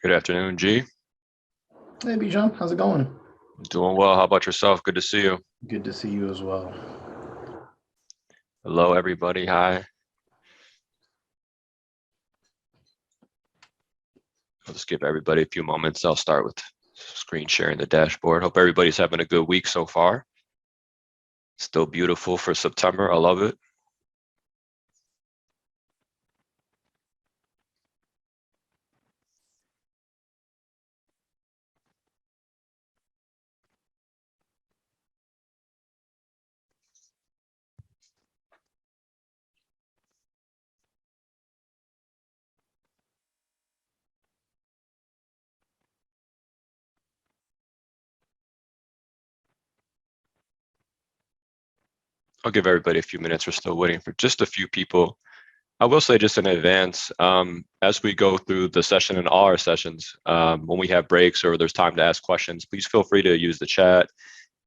Good afternoon, G. Hey, Bijan, how's it going? Doing well. How about yourself? Good to see you. Good to see you as well. Hello, everybody. Hi. I'll just give everybody a few moments. I'll start with screen sharing the dashboard. Hope everybody's having a good week so far. Still beautiful for September. I love it. I'll give everybody a few minutes. We're still waiting for just a few people. I will say just in advance, as we go through the session and all our sessions, when we have breaks or there's time to ask questions, please feel free to use the chat,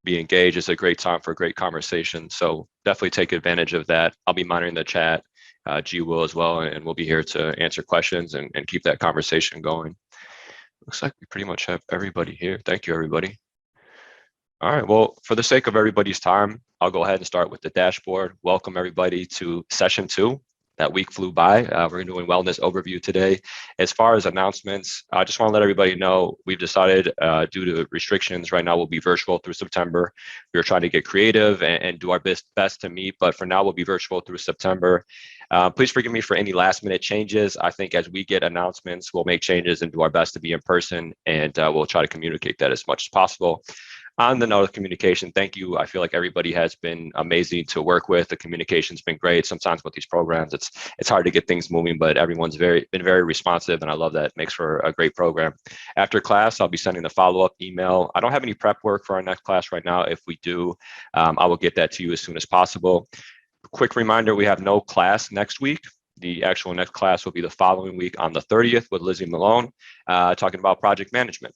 be engaged. It's a great time for a great conversation. So definitely take advantage of that. I'll be monitoring the chat. G will as well, and we'll be here to answer questions and keep that conversation going. Looks like we pretty much have everybody here. Thank you, everybody. All right, well, for the sake of everybody's time, I'll go ahead and start with the dashboard. Welcome everybody to session 2. That week flew by. We're doing wellness overview today. As far as announcements, I just want to let everybody know we've decided due to restrictions right now we'll be virtual through September. We're trying to get creative and do our best to meet, but for now we'll be virtual through September. Please forgive me for any last minute changes. I think as we get announcements, we'll make changes and do our best to be in person, and we'll try to communicate that as much as possible. On the note of communication, thank you. I feel like everybody has been amazing to work with. The communication's been great. Sometimes with these programs, it's hard to get things moving, but everyone's been very responsive, and I love that. It makes for a great program. After class, I'll be sending the follow-up email. I don't have any prep work for our next class right now. If we do, I will get that to you as soon as possible. Quick reminder, we have no class next week. The actual next class will be the following week on the 30th with Lizzie Malone, talking about project management.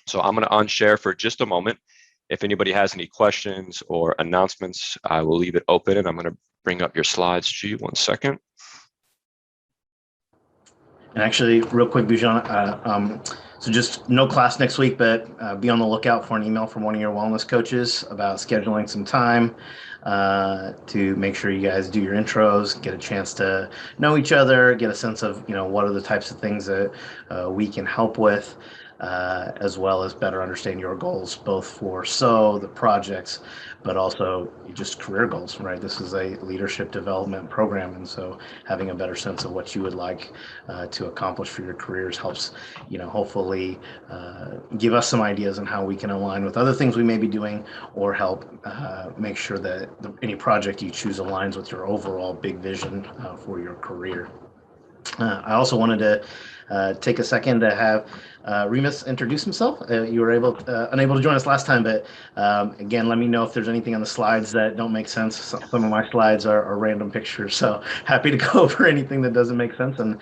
So I'm going to unshare for just a moment. If anybody has any questions or announcements, I will leave it open, and I'm going to bring up your slides. G, 1 second. And actually, real quick, Bijan, so just no class next week, but be on the lookout for an email from one of your wellness coaches about scheduling some time to make sure you guys do your intros, get a chance to know each other, get a sense of, what are the types of things that we can help with. As well as better understand your goals, both for SOW, the projects, but also just career goals, right? This is a leadership development program, and so having a better sense of what you would like to accomplish for your careers helps, hopefully give us some ideas on how we can align with other things we may be doing, or help make sure that any project you choose aligns with your overall big vision for your career. I also wanted to take a second to have Remus introduce himself. You were unable to join us last time, but again, let me know if there's anything on the slides that don't make sense. Some of my slides are random pictures, so happy to go over anything that doesn't make sense, and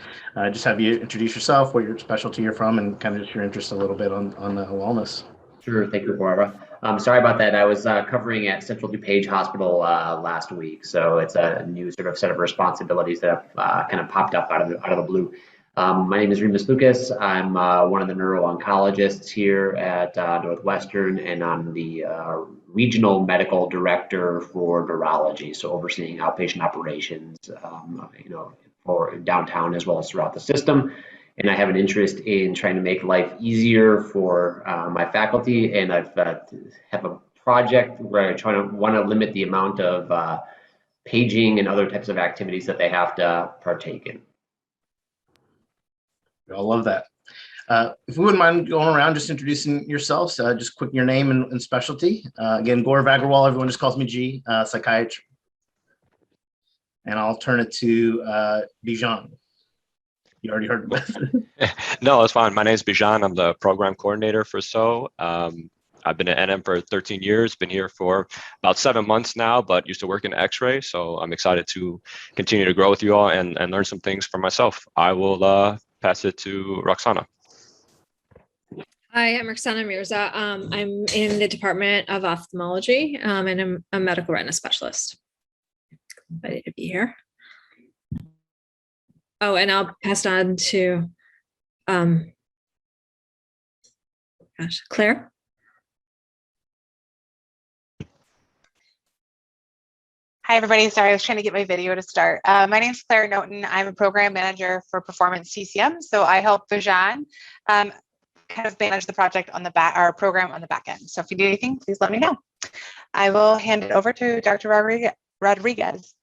just have you introduce yourself, what your specialty you're from, and kind of just your interest a little bit on wellness. Sure, thank you, Barbara. Sorry about that. I was covering at Central DuPage Hospital last week, so it's a new sort of set of responsibilities that have kind of popped up out of the blue. My name is Remus Lucas. I'm one of the neuro-oncologists here at Northwestern, and I'm the regional medical director for neurology, so overseeing outpatient operations, for downtown as well as throughout the system. And I have an interest in trying to make life easier for my faculty, and I've have a project where I want to limit the amount of paging and other types of activities that they have to partake in. I love that. If we wouldn't mind going around just introducing yourselves, just quick your name and specialty. Again, Gaurav Agrawal, everyone just calls me G, psychiatry. And I'll turn it to Bijan. You already heard No, it's fine. My name is Bijan. I'm the program coordinator for SOW. I've been at NM for 13 years, been here for about 7 months now, but used to work in X-ray. So I'm excited to continue to grow with you all and learn some things for myself. I will pass it to Roxana. Hi, I'm Roxana Mirza. I'm in the Department of Ophthalmology, and I'm a medical retina specialist. Excited to be here. Oh, and I'll pass on to gosh, Claire? Hi, everybody. Sorry, I was trying to get my video to start. My name is Claire Noten. I'm a program manager for Performance TCM. So I help Bijan kind of manage the project on the back, our program on the back end. So if you need anything, please let me know. I will hand it over to Dr. Rodriguez.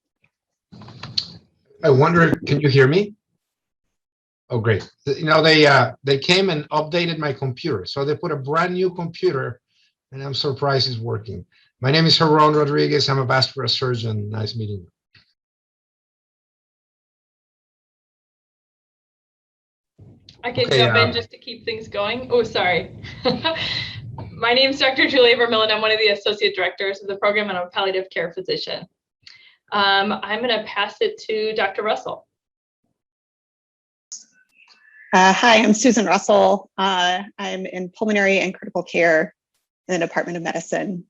I wonder, can you hear me? Oh, great. You know, they came and updated my computer. So they put a brand new computer, and I'm surprised it's working. My name is Jaron Rodriguez. I'm a vascular surgeon. Nice meeting you. I can jump in just to keep things going. Oh, sorry. My name is Dr. Julia Vermillion. I'm one of the associate directors of the program, and I'm a palliative care physician. I'm going to pass it to Dr. Russell. Hi, I'm Susan Russell. I'm in pulmonary and critical care in the Department of Medicine.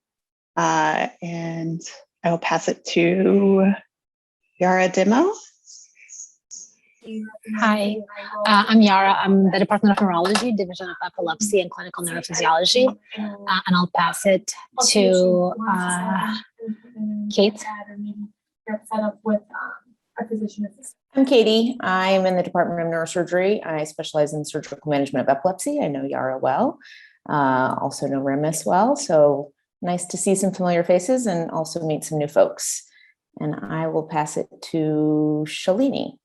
And I will pass it to Yara Demo. Hi, I'm Yara. I'm the Department of Neurology, Division of Epilepsy and Clinical Neurophysiology, and I'll pass it to Kate. I'm Katie. I'm in the Department of Neurosurgery. I specialize in surgical management of epilepsy. I know Yara well, also know Remus well. So nice to see some familiar faces and also meet some new folks. And I will pass it to Shalini.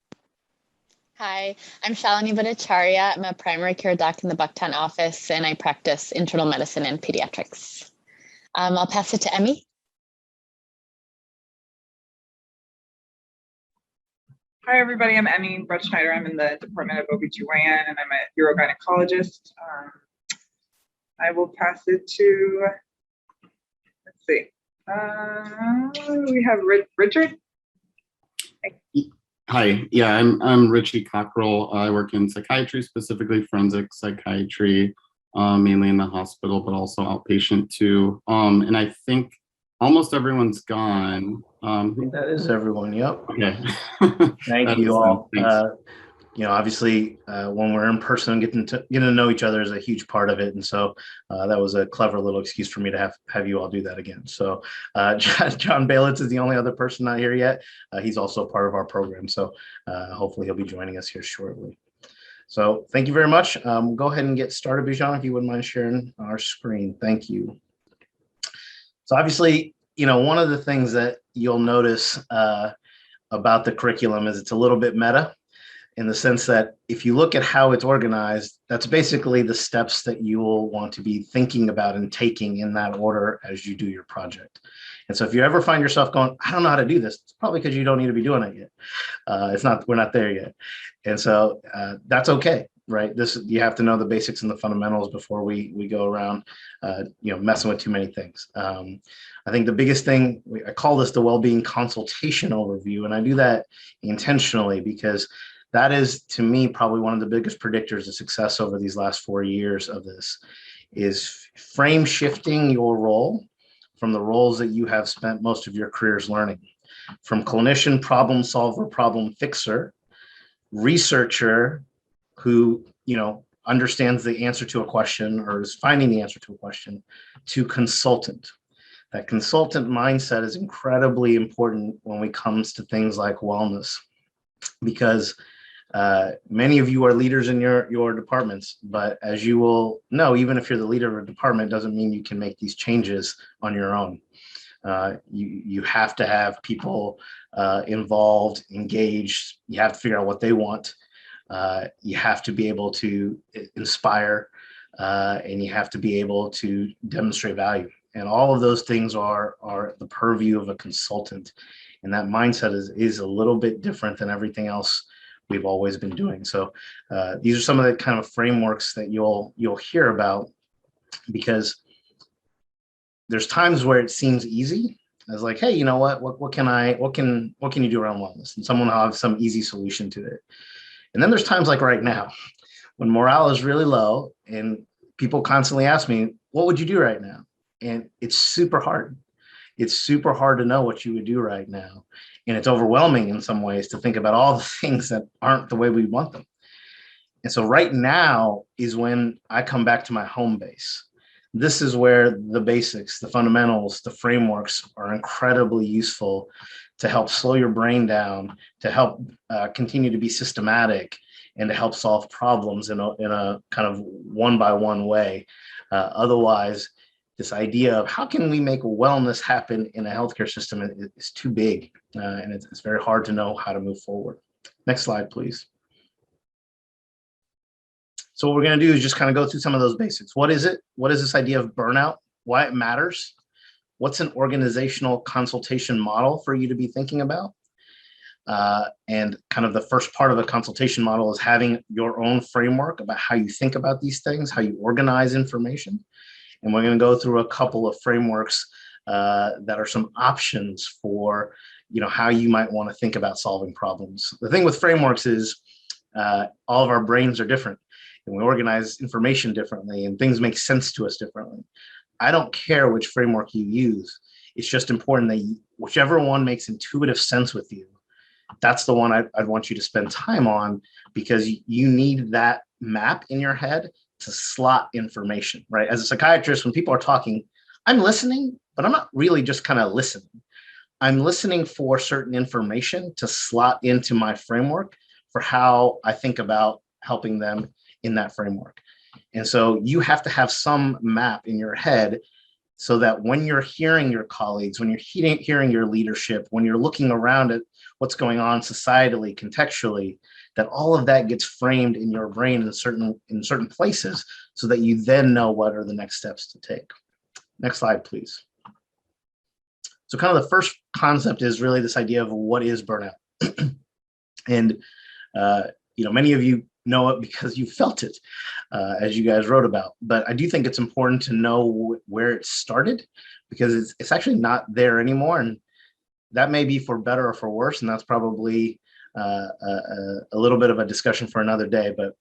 Hi, I'm Shalini Bhattacharya. I'm a primary care doc in the Bucktown office, and I practice internal medicine and pediatrics. I'll pass it to Emmy. Hi, everybody. I'm Emmy Brett Schneider. I'm in the Department of OBGYN, and I'm a urogynecologist. I will pass it to, let's see, we have Richard. Hi, yeah, I'm Richie Cockrell. I work in psychiatry, specifically forensic psychiatry, mainly in the hospital, but also outpatient too. And I think almost everyone's gone. I think that is everyone. Yep. Okay. Thank you all. You know, obviously, when we're in person, getting to know each other is a huge part of it, and so that was a clever little excuse for me to have you all do that again. So, John Baylitz is the only other person not here yet. He's also part of our program, so hopefully he'll be joining us here shortly. So, thank you very much. We'll go ahead and get started, Bijan, if you wouldn't mind sharing our screen. Thank you. So, obviously, you know, one of the things that you'll notice about the curriculum is it's a little bit meta, in the sense that if you look at how it's organized, that's basically the steps that you will want to be thinking about and taking in that order as you do your project. And so if you ever find yourself going, I don't know how to do this, it's probably because you don't need to be doing it yet. We're not there yet. And so that's okay, right? You have to know the basics and the fundamentals before we go around, messing with too many things. I think the biggest thing, I call this the well-being consultation overview, and I do that intentionally because that is, to me, probably one of the biggest predictors of success over these last 4 years of this, is frame shifting your role from the roles that you have spent most of your careers learning. From clinician, problem solver, problem fixer, researcher who, understands the answer to a question or is finding the answer to a question, to consultant. That consultant mindset is incredibly important when it comes to things like wellness, because many of you are leaders in your departments, but as you will know, even if you're the leader of a department, doesn't mean you can make these changes on your own. You have to have people involved, engaged. You have to figure out what they want. You have to be able to inspire, and you have to be able to demonstrate value. And all of those things are the purview of a consultant. And that mindset is a little bit different than everything else we've always been doing. So these are some of the kind of frameworks that you'll hear about, because there's times where it seems easy, as like, hey, you know what can you do around wellness? And someone will have some easy solution to it. And then there's times like right now when morale is really low and people constantly ask me, what would you do right now? And it's super hard. It's super hard to know what you would do right now. And it's overwhelming in some ways to think about all the things that aren't the way we want them. And so right now is when I come back to my home base. This is where the basics, the fundamentals, the frameworks are incredibly useful to help slow your brain down, to help continue to be systematic, and to help solve problems in a kind of one-by-one way. Otherwise, this idea of how can we make wellness happen in a healthcare system is too big, and it's very hard to know how to move forward. Next slide, please. So what we're going to do is just kind of go through some of those basics. What is it? What is this idea of burnout? Why it matters? What's an organizational consultation model for you to be thinking about? And kind of the first part of a consultation model is having your own framework about how you think about these things, how you organize information. And we're going to go through a couple of frameworks that are some options for, how you might want to think about solving problems. The thing with frameworks is all of our brains are different, and we organize information differently, and things make sense to us differently. I don't care which framework you use. It's just important that whichever one makes intuitive sense with you, that's the one I'd want you to spend time on, because you need that map in your head to slot information, right? As a psychiatrist, when people are talking, I'm listening, but I'm not really just kind of listening. I'm listening for certain information to slot into my framework for how I think about helping them in that framework. And so you have to have some map in your head so that when you're hearing your colleagues, when you're hearing your leadership, when you're looking around at what's going on societally, contextually, that all of that gets framed in your brain in certain places, so that you then know what are the next steps to take. Next slide, please. So kind of the first concept is really this idea of what is burnout. And many of you know it because you felt it, as you guys wrote about. But I do think it's important to know where it started, because it's actually not there anymore. And that may be for better or for worse. And that's probably a little bit of a discussion for another day. But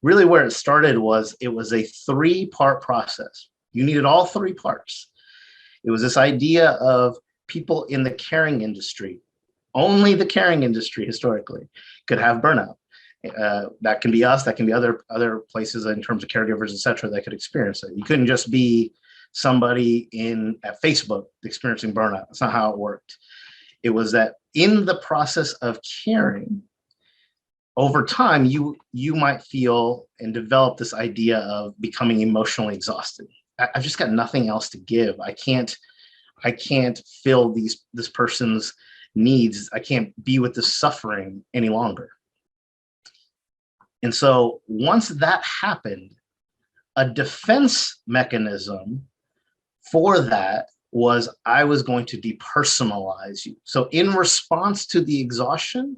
really where it started was, it was a 3-part process. You needed all 3 parts. It was this idea of people in the caring industry. Only the caring industry historically could have burnout. That can be us, that can be other places in terms of caregivers, et cetera, that could experience it. You couldn't just be somebody at Facebook experiencing burnout. That's not how it worked. It was that in the process of caring, over time, you might feel and develop this idea of becoming emotionally exhausted. I've just got nothing else to give. I can't fill this person's needs. I can't be with this suffering any longer. And so once that happened, a defense mechanism for that was, I was going to depersonalize you. So in response to the exhaustion,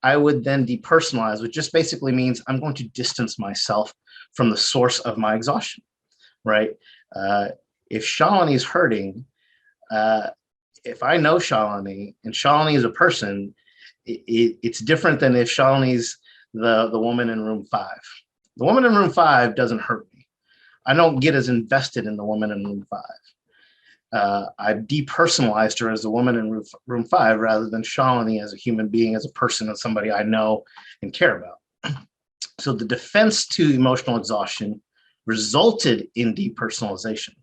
I would then depersonalize, which just basically means I'm going to distance myself from the source of my exhaustion, right? If Shalini is hurting, if I know Shalini and Shalini is a person, it's different than if Shalini's the woman in room 5. The woman in room 5 doesn't hurt me. I don't get as invested in the woman in room 5. I've depersonalized her as the woman in room 5 rather than Shalini as a human being, as a person, as somebody I know and care about. So the defense to emotional exhaustion resulted in depersonalization.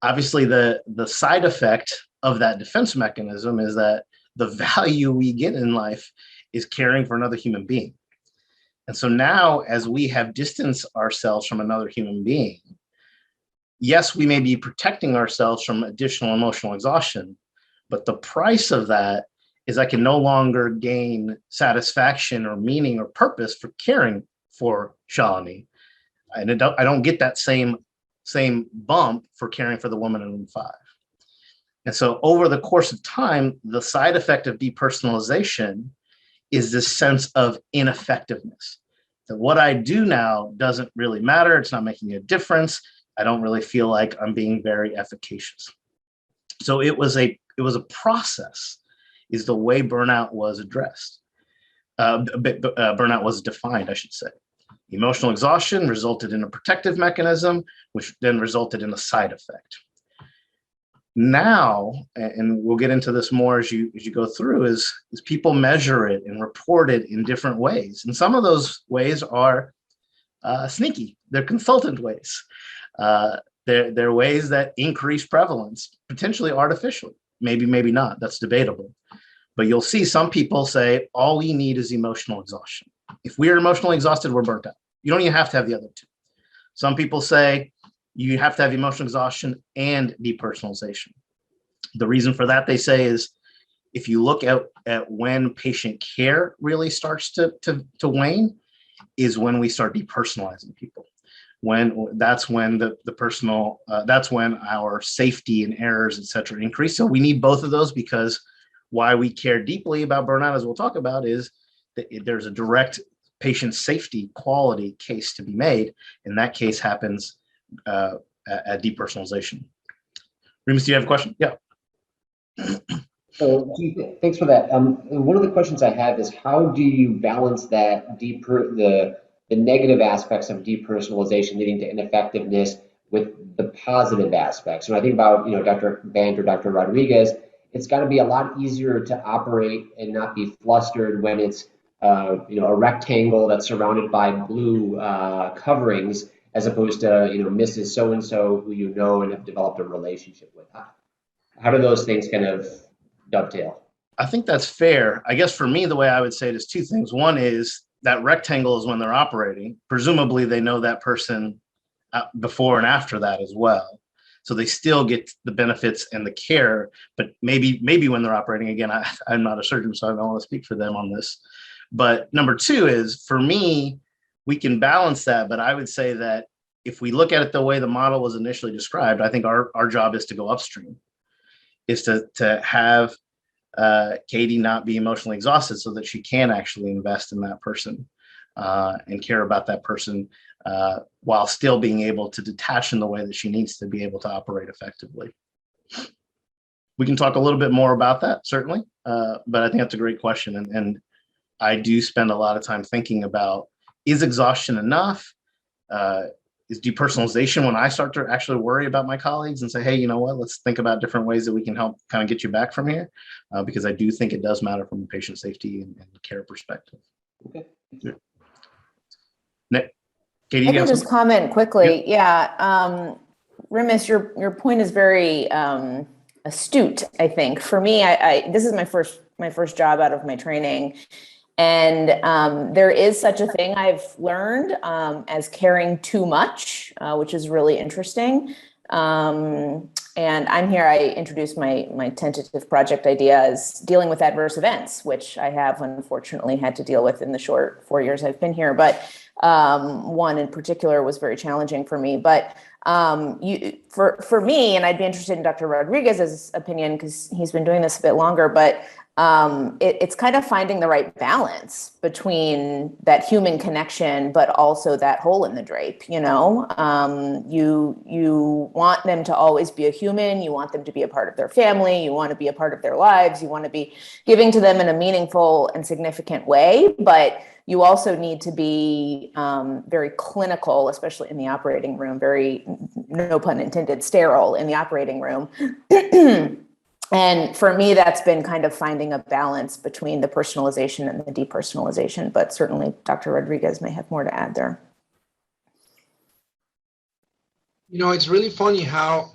Obviously, the side effect of that defense mechanism is that the value we get in life is caring for another human being. And so now, as we have distanced ourselves from another human being, yes, we may be protecting ourselves from additional emotional exhaustion, but the price of that is I can no longer gain satisfaction or meaning or purpose for caring for Shalini. And I don't get that same bump for caring for the woman in room 5. And so over the course of time, the side effect of depersonalization is this sense of ineffectiveness. That what I do now doesn't really matter. It's not making a difference. I don't really feel like I'm being very efficacious. So it was a process, is the way burnout was addressed. Burnout was defined, I should say. Emotional exhaustion resulted in a protective mechanism, which then resulted in a side effect. Now, and we'll get into this more as you go through, is people measure it and report it in different ways. And some of those ways are sneaky. They're consultant ways. They're ways that increase prevalence, potentially artificially. Maybe not. That's debatable. But you'll see some people say, all we need is emotional exhaustion. If we're emotionally exhausted, we're burnt out. You don't even have to have the other two. Some people say you have to have emotional exhaustion and depersonalization. The reason for that, they say, is if you look at when patient care really starts to wane, is when we start depersonalizing people. That's when that's when our safety and errors, et cetera, increase. So we need both of those, because why we care deeply about burnout, as we'll talk about, is that there's a direct patient safety quality case to be made, and that case happens at depersonalization. Remus, do you have a question? Yeah. So thanks for that. One of the questions I have is, how do you balance that the negative aspects of depersonalization leading to ineffectiveness with the positive aspects? When I think about, Dr. Band or Dr. Rodriguez, it's got to be a lot easier to operate and not be flustered when it's a rectangle that's surrounded by blue coverings, as opposed to Mrs. So-and-so who you know and have developed a relationship with. How do those things kind of dovetail? I think that's fair. I guess for me, the way I would say it is two things. One is that rectangle is when they're operating. Presumably they know that person before and after that as well. So they still get the benefits and the care, but maybe when they're operating, again, I'm not a surgeon, so I don't want to speak for them on this. But number two is, for me, we can balance that, but I would say that if we look at it the way the model was initially described, I think our job is to go upstream, is to have Katie not be emotionally exhausted so that she can actually invest in that person and care about that person while still being able to detach in the way that she needs to be able to operate effectively. We can talk a little bit more about that, certainly, but I think that's a great question. And I do spend a lot of time thinking about, is exhaustion enough? Is depersonalization when I start to actually worry about my colleagues and say, hey, you know what, let's think about different ways that we can help kind of get you back from here, because I do think it does matter from a patient safety and care perspective. Okay. Yeah. Nick, Katie, I can just comment quickly. Yep. Yeah. Remus, your point is very astute, I think. For me, this is my first job out of my training. And there is such a thing I've learned as caring too much, which is really interesting. And I'm here, I introduced my tentative project idea as dealing with adverse events, which I have unfortunately had to deal with in the short 4 years I've been here. But one in particular was very challenging for me. But for me, and I'd be interested in Dr. Rodriguez's opinion, because he's been doing this a bit longer, but it's kind of finding the right balance between that human connection, but also that hole in the drape. You want them to always be a human. You want them to be a part of their family. You want to be a part of their lives. You want to be giving to them in a meaningful and significant way, but you also need to be very clinical, especially in the operating room, very, no pun intended, sterile in the operating room. And for me, that's been kind of finding a balance between the personalization and the depersonalization, but certainly Dr. Rodriguez may have more to add there. It's really funny how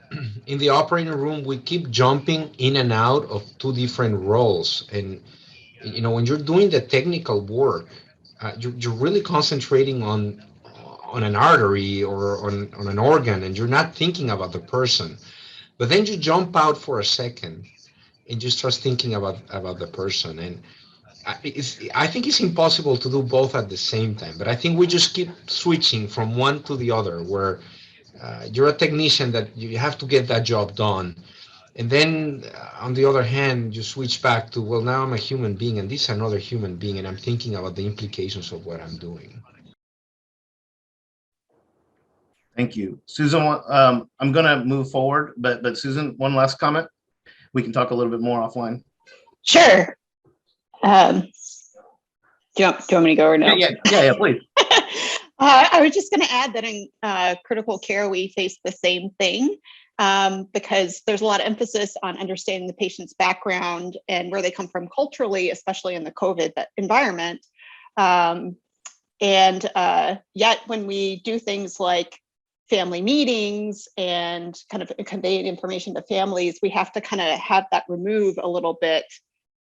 in the operating room, we keep jumping in and out of two different roles. And, when you're doing the technical work, you're really concentrating on an artery or on an organ, and you're not thinking about the person. But then you jump out for a second and you start thinking about the person. And I think it's impossible to do both at the same time. But I think we just keep switching from one to the other, where you're a technician that you have to get that job done. And then on the other hand, you switch back to, well, now I'm a human being and this is another human being, and I'm thinking about the implications of what I'm doing. Thank you. Susan, I'm going to move forward, but Susan, one last comment. We can talk a little bit more offline. Sure. Do you want me to go or no? Yeah, please. I was just going to add that in critical care, we face the same thing because there's a lot of emphasis on understanding the patient's background and where they come from culturally, especially in the COVID environment. Yet when we do things like family meetings and kind of conveying information to families, we have to kind of have that remove a little bit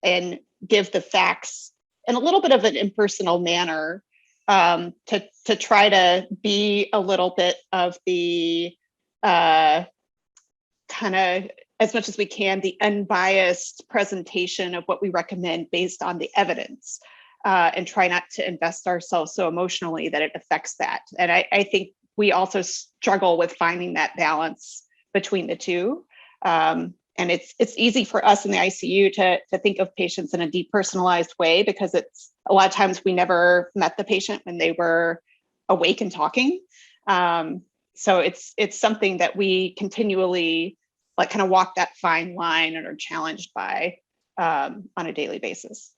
and give the facts in a little bit of an impersonal manner to try to be a little bit of the kind of, as much as we can, the unbiased presentation of what we recommend based on the evidence, and try not to invest ourselves so emotionally that it affects that. And I think we also struggle with finding that balance between the two. And it's easy for us in the ICU to think of patients in a depersonalized way because it's a lot of times we never met the patient when they were awake and talking. So it's something that we continually like kind of walk that fine line and are challenged by on a daily basis.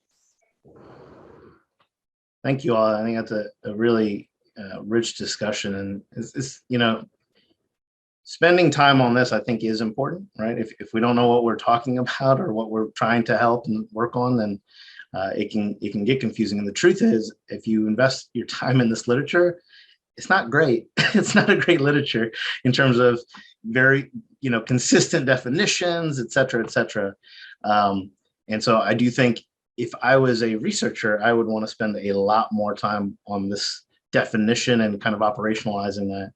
Thank you all. I think that's a really rich discussion, and it's spending time on this, I think, is important, right? If we don't know what we're talking about or what we're trying to help and work on, then it can get confusing. And the truth is, if you invest your time in this literature, it's not great. It's not a great literature in terms of very, consistent definitions, et cetera, et cetera. And so I do think if I was a researcher, I would want to spend a lot more time on this definition and kind of operationalizing that.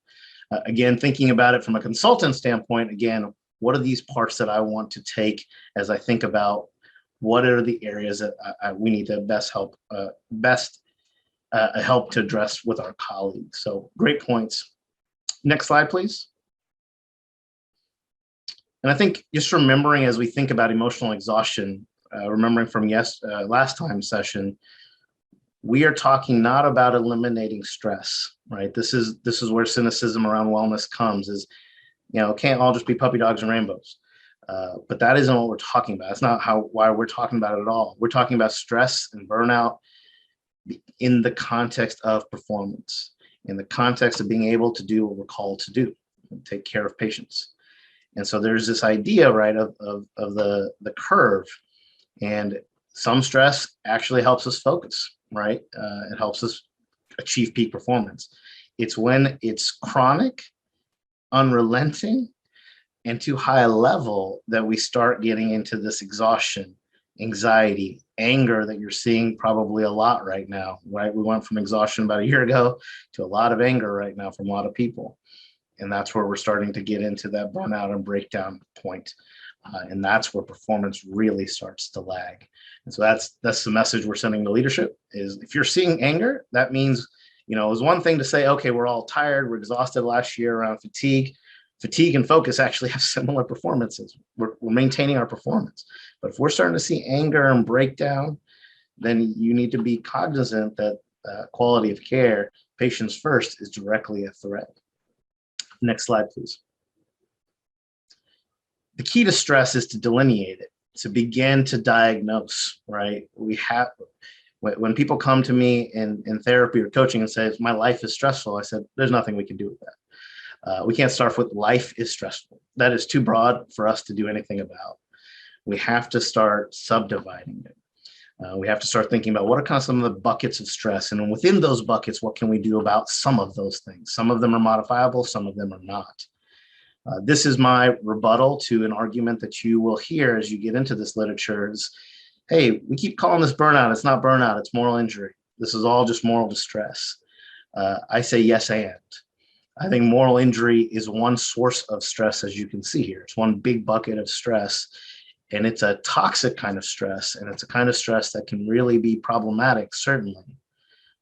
Again, thinking about it from a consultant standpoint, again, what are these parts that I want to take as I think about what are the areas that we need to best help to address with our colleagues. So great points. Next slide, please. And I think just remembering as we think about emotional exhaustion, remembering from last time's session, we are talking not about eliminating stress, right? This is where cynicism around wellness comes is, it can't all just be puppy dogs and rainbows. But that isn't what we're talking about. That's not why we're talking about it at all. We're talking about stress and burnout in the context of performance, in the context of being able to do what we're called to do, take care of patients. And so there's this idea, right, of the curve, and some stress actually helps us focus, right? It helps us achieve peak performance. It's when it's chronic, unrelenting, and too high a level that we start getting into this exhaustion, anxiety, anger that you're seeing probably a lot right now, right? We went from exhaustion about a year ago to a lot of anger right now from a lot of people. And that's where we're starting to get into that burnout and breakdown point. And that's where performance really starts to lag. And so that's the message we're sending to leadership is if you're seeing anger, that means, it was one thing to say, okay, we're all tired, we're exhausted last year around fatigue. Fatigue and focus actually have similar performances. We're maintaining our performance. But if we're starting to see anger and breakdown, then you need to be cognizant that quality of care, patients first, is directly a threat. Next slide, please. The key to stress is to delineate it, to begin to diagnose, right? When people come to me in therapy or coaching and say, my life is stressful, I said, there's nothing we can do with that. We can't start with life is stressful. That is too broad for us to do anything about. We have to start subdividing it. We have to start thinking about what are kind of some of the buckets of stress. And within those buckets, what can we do about some of those things? Some of them are modifiable, some of them are not. This is my rebuttal to an argument that you will hear as you get into this literature is, hey, we keep calling this burnout. It's not burnout, it's moral injury. This is all just moral distress. I say yes, and. I think moral injury is one source of stress, as you can see here. It's one big bucket of stress, and it's a toxic kind of stress, and it's a kind of stress that can really be problematic, certainly.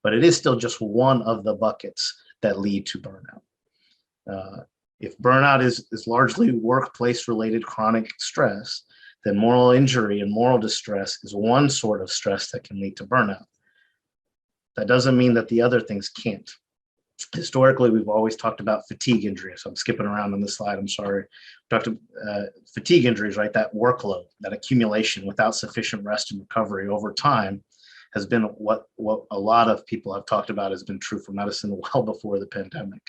But it is still just one of the buckets that lead to burnout. If burnout is largely workplace-related chronic stress, then moral injury and moral distress is one sort of stress that can lead to burnout. That doesn't mean that the other things can't. Historically, we've always talked about fatigue injuries. So I'm skipping around on this slide, I'm sorry. We talked about fatigue injuries, right? That workload, that accumulation without sufficient rest and recovery over time has been what a lot of people have talked about has been true for medicine well before the pandemic.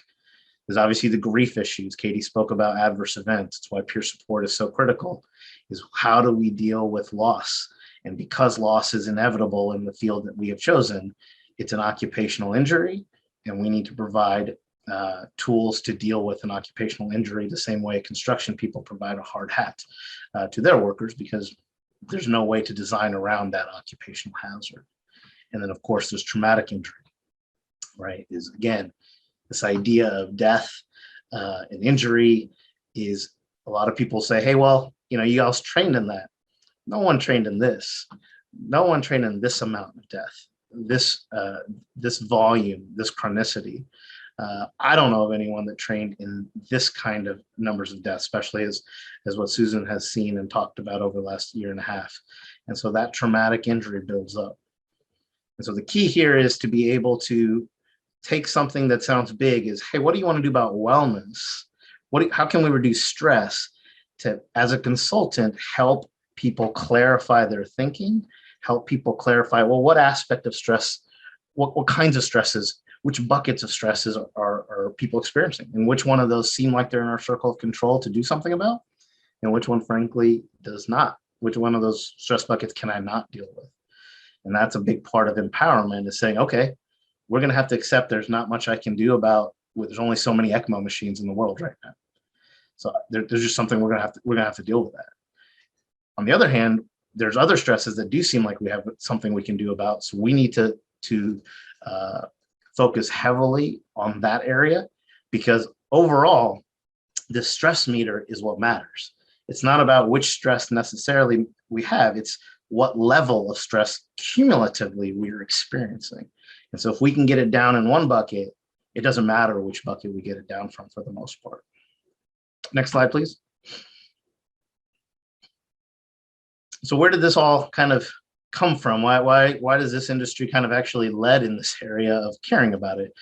There's obviously the grief issues. Katie spoke about adverse events. It's why peer support is so critical, is how do we deal with loss? And because loss is inevitable in the field that we have chosen, it's an occupational injury, and we need to provide tools to deal with an occupational injury the same way construction people provide a hard hat to their workers, because there's no way to design around that occupational hazard. And then, of course, there's traumatic injury, right? Is again, this idea of death and injury is, a lot of people say, hey, well, you guys trained in that. No one trained in this. No one trained in this amount of death, this volume, this chronicity. I don't know of anyone that trained in this kind of numbers of deaths, especially as what Susan has seen and talked about over the last year and a half. And so that traumatic injury builds up. And so the key here is to be able to take something that sounds big is, hey, what do you want to do about wellness? How can we reduce stress to, as a consultant, help people clarify their thinking, help people clarify, well, what aspect of stress, what kinds of stresses, which buckets of stresses are people experiencing, and which one of those seem like they're in our circle of control to do something about, and which one, frankly, does not. Which one of those stress buckets can I not deal with? And that's a big part of empowerment, is saying, okay, we're going to have to accept there's not much I can do about, there's only so many ECMO machines in the world right now. So there's just something we're going to have to deal with that. On the other hand, there's other stresses that do seem like we have something we can do about. So we need to focus heavily on that area, because overall, the stress meter is what matters. It's not about which stress necessarily we have. It's what level of stress cumulatively we're experiencing. And so if we can get it down in one bucket, it doesn't matter which bucket we get it down from for the most part. Next slide, please. So where did this all kind of come from? Why does this industry kind of actually led in this area of caring about it?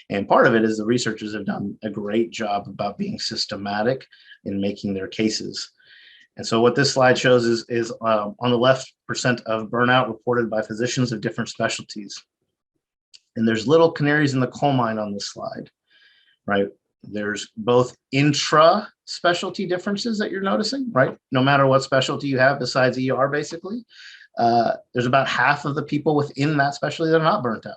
And part of it is the researchers have done a great job about being systematic in making their cases. And so what this slide shows is on the left, percent of burnout reported by physicians of different specialties. And there's little canaries in the coal mine on this slide, right? There's both intra-specialty differences that you're noticing, right? No matter what specialty you have besides ER, basically, there's about half of the people within that specialty that are not burnt out.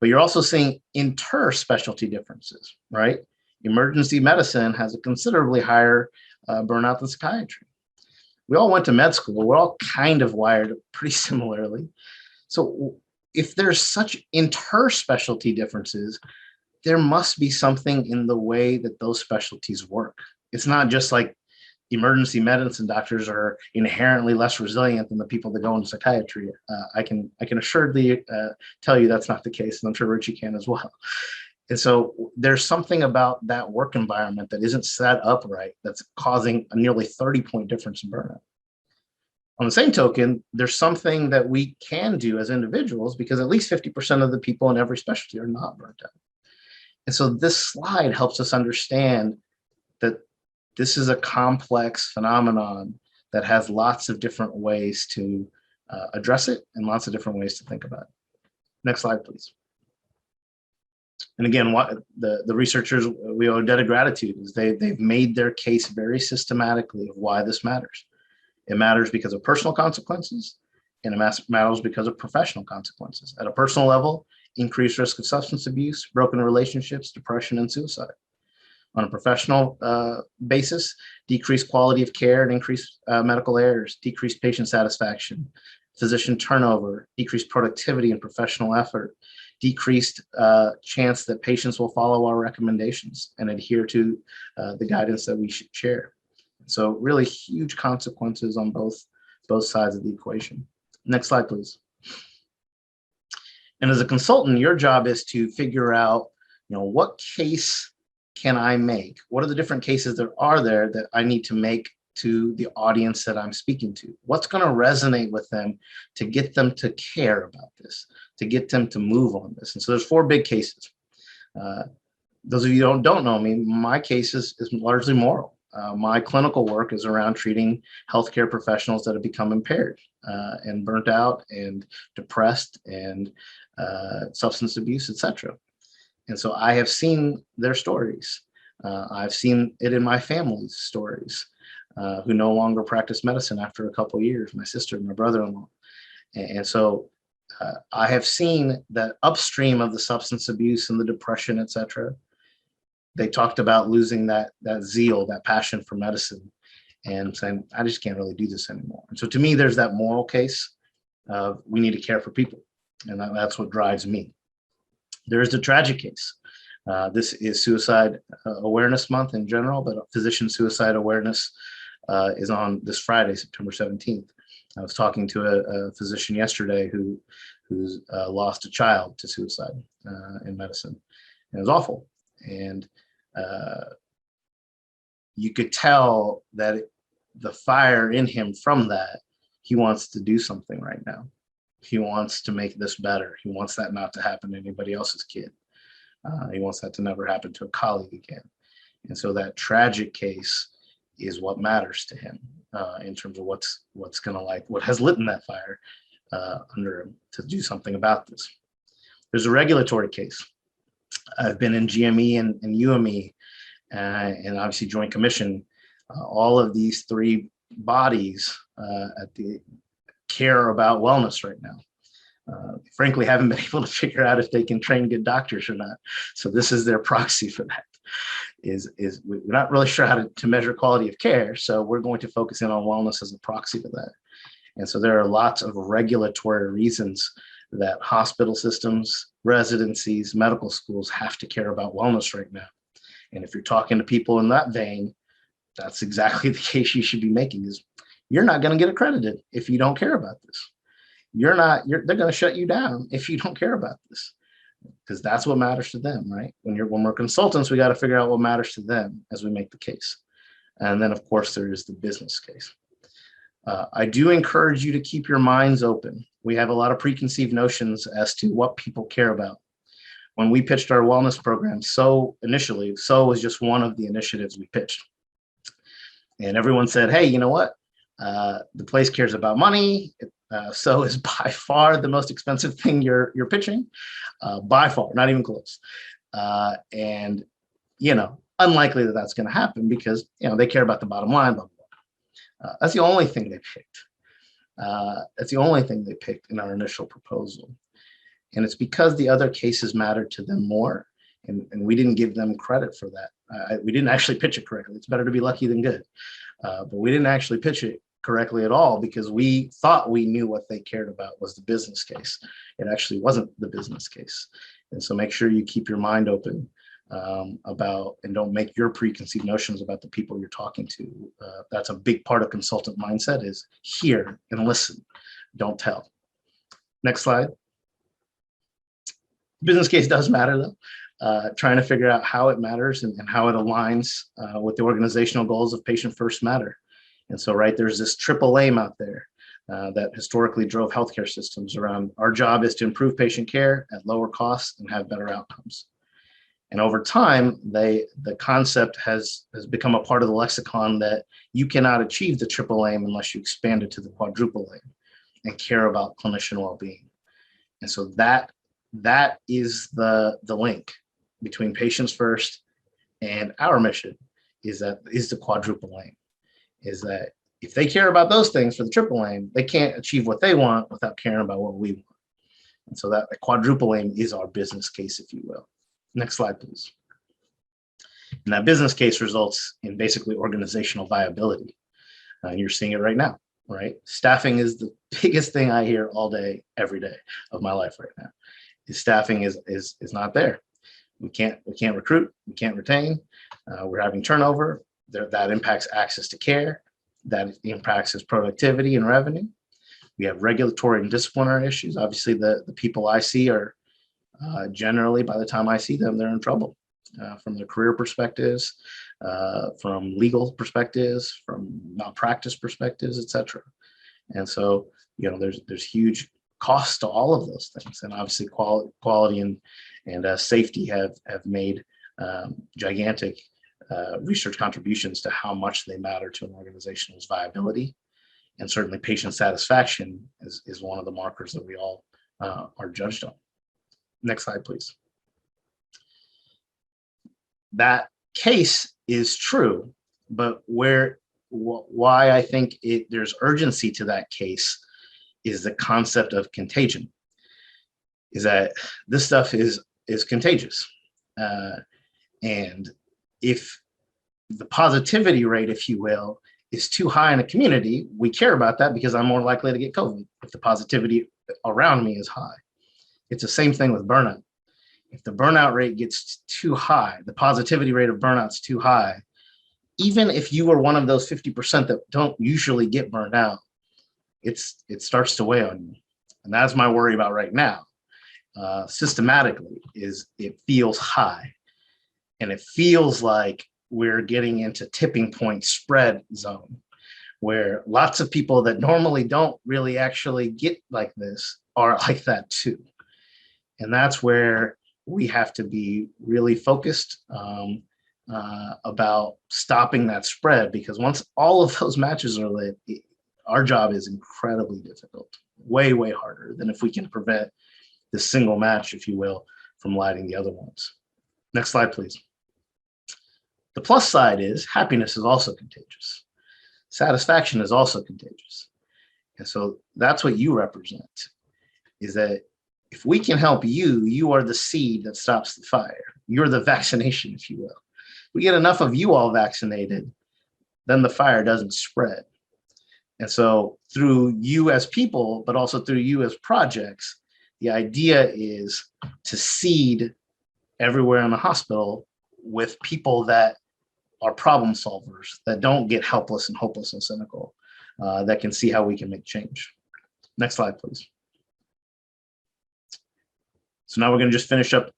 But you're also seeing inter-specialty differences, right? Emergency medicine has a considerably higher burnout than psychiatry. We all went to med school. We're all kind of wired pretty similarly. So if there's such inter-specialty differences, there must be something in the way that those specialties work. It's not just like emergency medicine doctors are inherently less resilient than the people that go into psychiatry. I can assuredly tell you that's not the case, and I'm sure Richie can as well. And so there's something about that work environment that isn't set up right that's causing a nearly 30-point difference in burnout. On the same token, there's something that we can do as individuals, because at least 50% of the people in every specialty are not burnt out. And so this slide helps us understand that this is a complex phenomenon that has lots of different ways to address it and lots of different ways to think about it. Next slide, please. And again, what the researchers, we owe a debt of gratitude, is they've made their case very systematically of why this matters. It matters because of personal consequences, and it matters because of professional consequences. At a personal level, increased risk of substance abuse, broken relationships, depression, and suicide. On a professional basis, decreased quality of care and increased medical errors, decreased patient satisfaction, physician turnover, decreased productivity and professional effort, decreased chance that patients will follow our recommendations and adhere to the guidance that we should share. So really huge consequences on both sides of the equation. Next slide, please. And as a consultant, your job is to figure out, what case can I make? What are the different cases that are there that I need to make to the audience that I'm speaking to? What's going to resonate with them to get them to care about this, to get them to move on this? And so there's 4 big cases. Those of you who don't know me, my case is largely moral. my clinical work is around treating healthcare professionals that have become impaired and burnt out and depressed and substance abuse, etc. And so I have seen their stories. I've seen it in my family's stories, who no longer practice medicine after a couple of years, my sister and my brother-in-law. And so I have seen that upstream of the substance abuse and the depression, etc. They talked about losing that zeal, that passion for medicine, and saying, I just can't really do this anymore. And so to me, there's that moral case of we need to care for people. And that's what drives me. There is the tragic case. This is Suicide Awareness Month in general, but physician suicide awareness is on this Friday, September 17th. I was talking to a physician yesterday who's lost a child to suicide in medicine. And it was awful. And you could tell that the fire in him from that, he wants to do something right now. He wants to make this better. He wants that not to happen to anybody else's kid. He wants that to never happen to a colleague again. And so that tragic case is what matters to him in terms of what's gonna what has lit in that fire under him to do something about this. There's a regulatory case. I've been in GME and UME and obviously Joint Commission. All of these three bodies at the care about wellness right now. Frankly, haven't been able to figure out if they can train good doctors or not. So this is their proxy for that. We're not really sure how to measure quality of care. So we're going to focus in on wellness as a proxy for that. And so there are lots of regulatory reasons that hospital systems, residencies, medical schools have to care about wellness right now. And if you're talking to people in that vein, that's exactly the case you should be making is you're not going to get accredited if you don't care about this. They're going to shut you down if you don't care about this, because that's what matters to them, right? When we're consultants, we got to figure out what matters to them as we make the case. And then of course there is the business case. I do encourage you to keep your minds open. We have a lot of preconceived notions as to what people care about. When we pitched our wellness program, SOW was just one of the initiatives we pitched. And everyone said, hey, you know what? The place cares about money. SOW is by far the most expensive thing you're pitching, by far, not even close. And, unlikely that that's going to happen because, they care about the bottom line. Blah, blah, blah. That's the only thing they picked. That's the only thing they picked in our initial proposal. And it's because the other cases mattered to them more. And we didn't give them credit for that. We didn't actually pitch it correctly. It's better to be lucky than good. But we didn't actually pitch it correctly at all because we thought we knew what they cared about was the business case. It actually wasn't the business case. And so make sure you keep your mind open about and don't make your preconceived notions about the people you're talking to. That's a big part of consultant mindset is hear and listen, don't tell. Next slide. Business case does matter though. Trying to figure out how it matters and how it aligns with the organizational goals of patient first matter. And so, there's this triple aim out there that historically drove healthcare systems around our job is to improve patient care at lower costs and have better outcomes. And over time, the concept has become a part of the lexicon that you cannot achieve the triple aim unless you expand it to the quadruple aim and care about clinician well-being. And so that is the link between patients first and our mission is the quadruple aim. Is that if they care about those things for the triple aim, they can't achieve what they want without caring about what we want. And so that quadruple aim is our business case, if you will. Next slide, please. And that business case results in basically organizational viability. You're seeing it right now, right? Staffing is the biggest thing I hear all day, every day of my life right now. Staffing is not there. We can't recruit, we can't retain. We're having turnover. That impacts access to care. That impacts his productivity and revenue. We have regulatory and disciplinary issues. Obviously, the people I see are generally, by the time I see them, they're in trouble from their career perspectives, from legal perspectives, from malpractice perspectives, et cetera. And so, there's huge costs to all of those things. And obviously, quality and safety have made gigantic research contributions to how much they matter to an organization's viability. And certainly patient satisfaction is one of the markers that we all are judged on. Next slide, please. That case is true, but why I think there's urgency to that case is the concept of contagion, is that this stuff is contagious. And if the positivity rate, if you will, is too high in a community, we care about that because I'm more likely to get COVID if the positivity around me is high. It's the same thing with burnout. If the burnout rate gets too high, the positivity rate of burnout's too high, even if you are one of those 50% that don't usually get burned out, it starts to weigh on you. And that's my worry about right now. Systematically, is it feels high. And it feels like we're getting into tipping point spread zone, where lots of people that normally don't really actually get like this are like that too. And that's where we have to be really focused about stopping that spread, because once all of those matches are lit, our job is incredibly difficult, way, way harder than if we can prevent this single match, if you will, from lighting the other ones. Next slide, please. The plus side is happiness is also contagious. Satisfaction is also contagious. And so that's what you represent, is that if we can help you, you are the seed that stops the fire. You're the vaccination, if you will. We get enough of you all vaccinated, then the fire doesn't spread. And so through you as people, but also through you as projects, the idea is to seed everywhere in the hospital with people that are problem solvers, that don't get helpless and hopeless and cynical, that can see how we can make change. Next slide, please. So now we're going to just finish up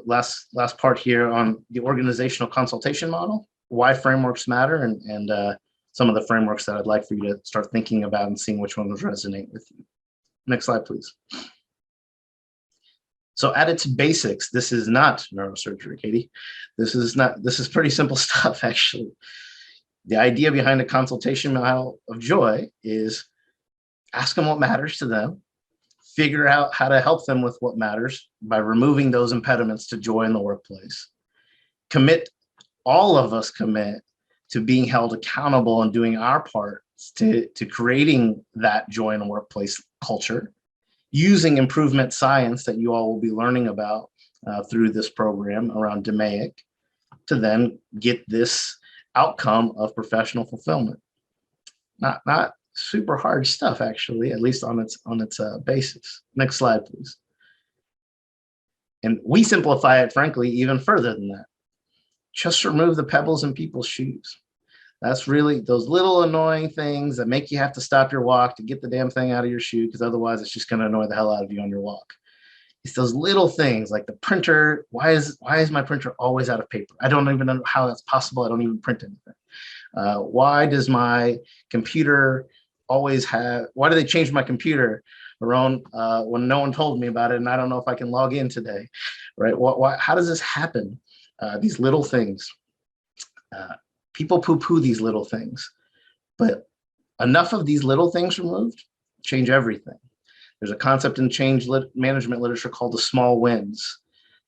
last part here on the organizational consultation model, why frameworks matter, and some of the frameworks that I'd like for you to start thinking about and seeing which ones resonate with you. Next slide, please. So at its basics, this is not neurosurgery, Katie. This is pretty simple stuff, actually. The idea behind a consultation model of joy is ask them what matters to them, figure out how to help them with what matters by removing those impediments to joy in the workplace. All of us commit to being held accountable and doing our part to creating that joy in the workplace culture, using improvement science that you all will be learning about through this program around DMAIC to then get this outcome of professional fulfillment. Not super hard stuff, actually, at least on its basis. Next slide, please. And we simplify it, frankly, even further than that. Just remove the pebbles in people's shoes. That's really those little annoying things that make you have to stop your walk to get the damn thing out of your shoe, because otherwise it's just going to annoy the hell out of you on your walk. It's those little things like the printer. Why is my printer always out of paper? I don't even know how that's possible. I don't even print anything. Why does my computer always why do they change my computer around when no one told me about it and I don't know if I can log in today, right? How does this happen? These little things. People poo-poo these little things, but enough of these little things removed change everything. There's a concept in change management literature called the small wins.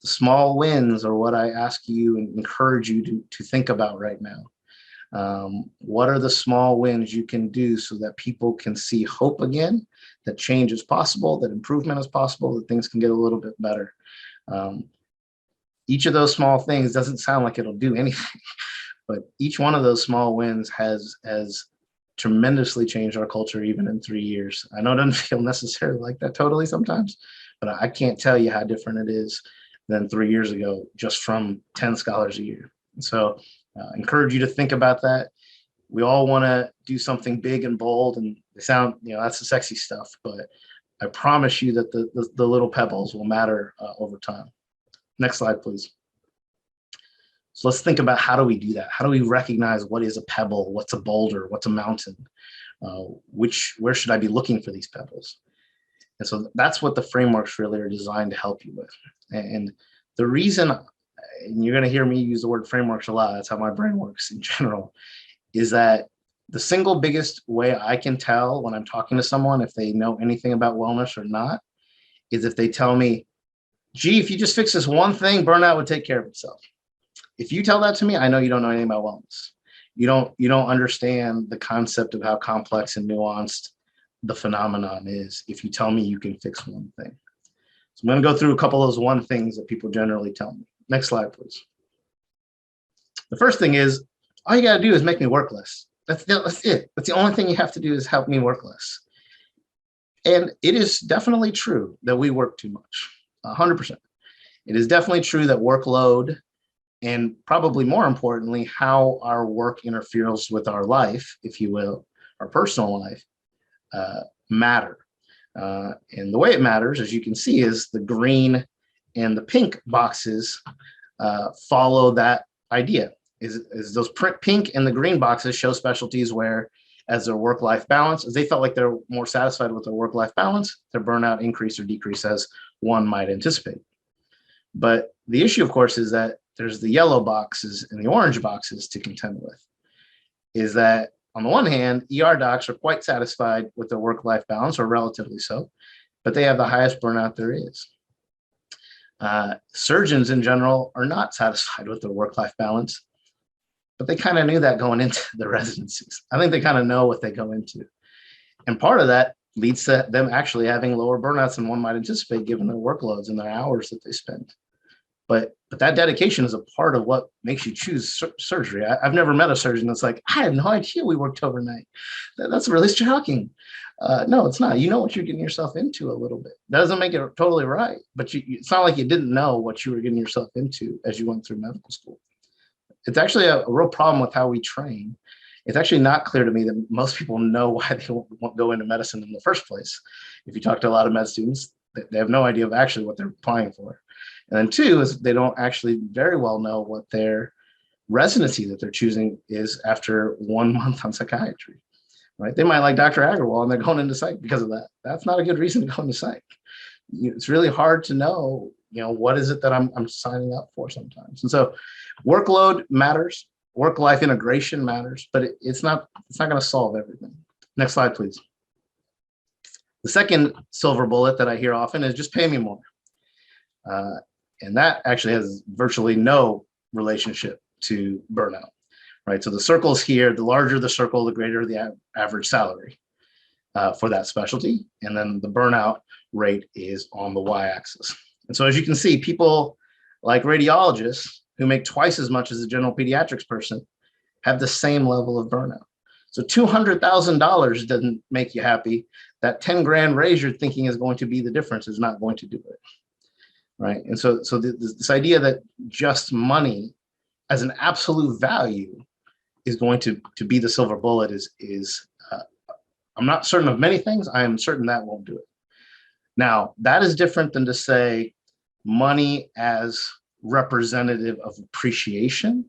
The small wins are what I ask you and encourage you to think about right now. What are the small wins you can do so that people can see hope again, that change is possible, that improvement is possible, that things can get a little bit better. Each of those small things doesn't sound like it'll do anything, but each one of those small wins has tremendously changed our culture even in 3 years. I know it doesn't feel necessarily like that totally sometimes, but I can't tell you how different it is than 3 years ago, just from 10 scholars a year. And so encourage you to think about that. We all want to do something big and bold, and they sound, that's the sexy stuff, but I promise you that the little pebbles will matter over time. Next slide, please. So let's think about, how do we do that? How do we recognize what is a pebble, what's a boulder, what's a mountain? Where should I be looking for these pebbles? And so that's what the frameworks really are designed to help you with. And the reason and you're going to hear me use the word frameworks a lot, that's how my brain works in general, is that the single biggest way I can tell when I'm talking to someone if they know anything about wellness or not is if they tell me, gee, if you just fix this one thing, burnout would take care of itself. If you tell that to me, I know you don't know anything about wellness. You don't understand the concept of how complex and nuanced the phenomenon is if you tell me you can fix one thing. So I'm going to go through a couple of those one things that people generally tell me. Next slide, please. The first thing is, all you got to do is make me work less. That's it. That's the only thing you have to do is help me work less. And it is definitely true that we work too much, 100%. It is definitely true that workload, and probably more importantly, how our work interferes with our life, if you will, our personal life, matter. And the way it matters, as you can see, is the green and the pink boxes follow that idea. Is those pink and the green boxes show specialties where, as their work-life balance, as they felt like they're more satisfied with their work-life balance, their burnout increase or decrease as one might anticipate. But the issue, of course, is that there's the yellow boxes and the orange boxes to contend with. Is that on the one hand, ER docs are quite satisfied with their work-life balance, or relatively so, but they have the highest burnout there is. Surgeons in general are not satisfied with their work-life balance, but they kind of knew that going into the residencies. I think they kind of know what they go into. And part of that leads to them actually having lower burnouts than one might anticipate given their workloads and their hours that they spend. But that dedication is a part of what makes you choose surgery. I've never met a surgeon that's like, I had no idea we worked overnight. That's really shocking. No, it's not. You know what you're getting yourself into a little bit. That doesn't make it totally right, but it's not like you didn't know what you were getting yourself into as you went through medical school. It's actually a real problem with how we train. It's actually not clear to me that most people know why they won't go into medicine in the first place. If you talk to a lot of med students, they have no idea of actually what they're applying for. And then two is they don't actually very well know what their residency that they're choosing is after 1 month on psychiatry, right? They might like Dr. Agarwal and they're going into psych because of that. That's not a good reason to go into psych. It's really hard to know, what is it that I'm signing up for sometimes. And so workload matters, work-life integration matters, but it's not going to solve everything. Next slide, please. The second silver bullet that I hear often is just pay me more. And that actually has virtually no relationship to burnout, right? So the circles here, the larger the circle, the greater the average salary for that specialty. And then the burnout rate is on the y-axis. And so as you can see, people like radiologists who make twice as much as a general pediatrics person have the same level of burnout. So $200,000 doesn't make you happy. That 10 grand raise you're thinking is going to be the difference is not going to do it. Right. And so this idea that just money as an absolute value is going to be the silver bullet is I'm not certain of many things. I am certain that won't do it. Now, that is different than to say money as representative of appreciation,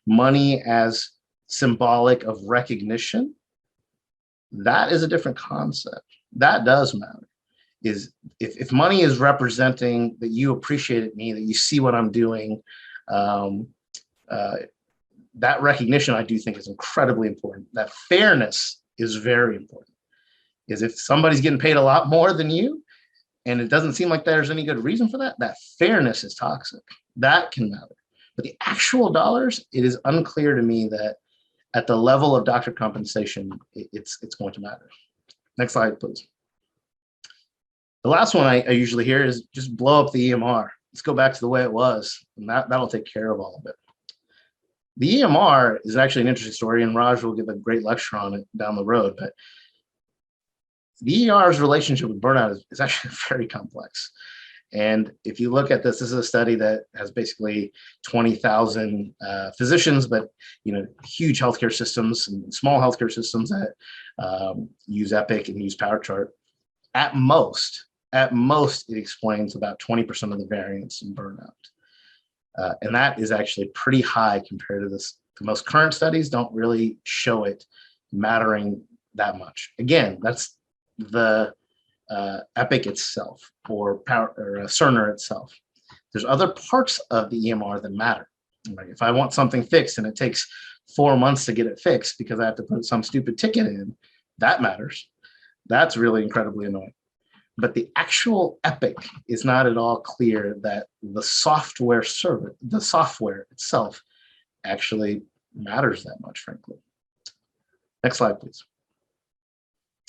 money as symbolic of recognition. That is a different concept. That does matter. Is if money is representing that you appreciate me, that you see what I'm doing, that recognition I do think is incredibly important. That fairness is very important. Is if somebody's getting paid a lot more than you, and it doesn't seem like there's any good reason for that, that fairness is toxic. That can matter. But the actual dollars, it is unclear to me that at the level of doctor compensation, it's going to matter. Next slide, please. The last one I usually hear is just blow up the EMR. Let's go back to the way it was, and that'll take care of all of it. The EMR is actually an interesting story, and Raj will give a great lecture on it down the road. But the ER's relationship with burnout is actually very complex. And if you look at this is a study that has basically 20,000 physicians, but huge healthcare systems and small healthcare systems that use Epic and use PowerChart. At most, it explains about 20% of the variance in burnout. And that is actually pretty high compared to this. The most current studies don't really show it mattering that much. Again, that's the Epic itself or Cerner itself. There's other parts of the EMR that matter. Right? If I want something fixed and it takes 4 months to get it fixed because I have to put some stupid ticket in, that matters. That's really incredibly annoying. But the actual epic is not at all clear that the software itself actually matters that much, frankly. Next slide, please.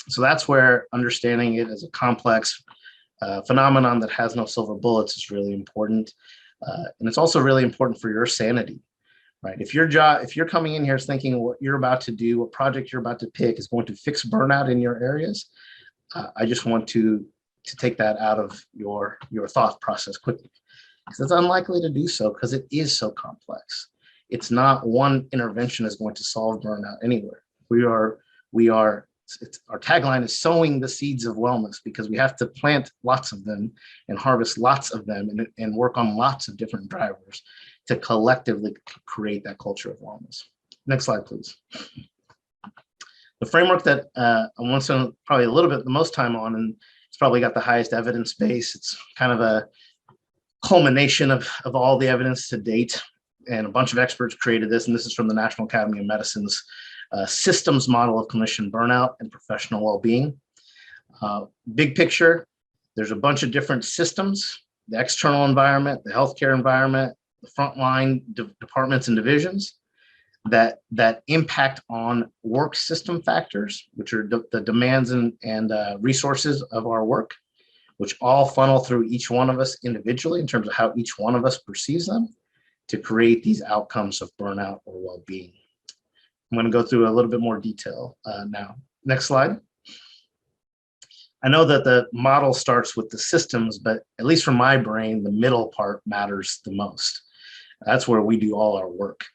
So that's where understanding it as a complex phenomenon that has no silver bullets is really important. And it's also really important for your sanity, right? If you're coming in here thinking what you're about to do, what project you're about to pick is going to fix burnout in your areas, I just want to take that out of your thought process quickly, because it's unlikely to do so because it is so complex. It's not one intervention is going to solve burnout anywhere. Our tagline is sowing the seeds of wellness, because we have to plant lots of them and harvest lots of them and work on lots of different drivers to collectively create that culture of wellness. Next slide, please. The framework that I want to spend probably a little bit the most time on, and it's probably got the highest evidence base. It's kind of a culmination of all the evidence to date, and a bunch of experts created this, and this is from the National Academy of Medicine's systems model of clinician burnout and professional well-being. Big picture, there's a bunch of different systems: the external environment, the healthcare environment, the frontline departments and divisions that impact on work system factors, which are the demands and resources of our work, which all funnel through each one of us individually in terms of how each one of us perceives them to create these outcomes of burnout or well-being. I'm going to go through a little bit more detail now. Next slide. I know that the model starts with the systems, but at least from my brain, the middle part matters the most. That's where we do all our work.